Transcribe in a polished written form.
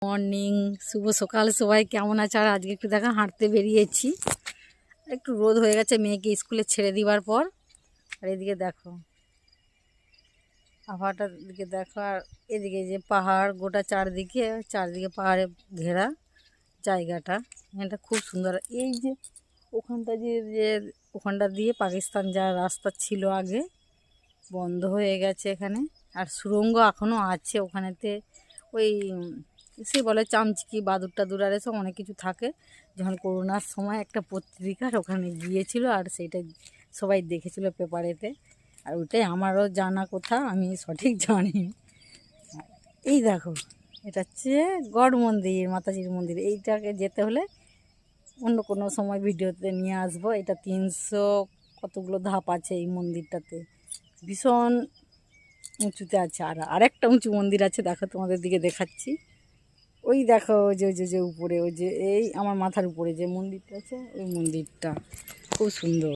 Morning, শুভ সকাল সবাই, কেমন আছে? আর আজকে একটু দেখা হাঁটতে বেরিয়েছি, একটু রোদ হয়ে গেছে মেয়েকে স্কুলে ছেড়ে দিবার পর। আর এদিকে দেখো আবহাওয়াটার দিকে দেখো, আর এদিকে যে পাহাড়, গোটা চারদিকে চারদিকে পাহাড়ে ঘেরা জায়গাটা, এটা খুব সুন্দর। এই যে ওখানটা যে যে ওখানটা দিয়ে পাকিস্তান যাওয়ার রাস্তা ছিল আগে, বন্ধ হয়ে গেছে এখানে, আর সুড়ঙ্গ এখনও আছে ওখানেতে। ওই সে বলে চামচিকি বাদুর টাদুর আর এসব অনেক কিছু থাকে। যখন করোনার সময় একটা পত্রিকার ওখানে গিয়েছিল, আর সেইটা সবাই দেখেছিল পেপারেতে। আর ওইটাই আমারও জানা কথা, আমি সঠিক জানি। এই দেখো, এটা হচ্ছে গড় মন্দির, মাতাজির মন্দির। এইটাকে যেতে হলে অন্য কোনো সময় ভিডিওতে নিয়ে আসবো। এটা 300 কতগুলো ধাপ আছে এই মন্দিরটাতে, ভীষণ উঁচুতে আছে। আর আরেকটা উঁচু মন্দির আছে, দেখো তোমাদের দিকে দেখাচ্ছি। ওই দেখো ওই যে যে উপরে, ওই যে এই আমার মাথার উপরে যে মন্দিরটা আছে, ওই মন্দিরটা খুব সুন্দর।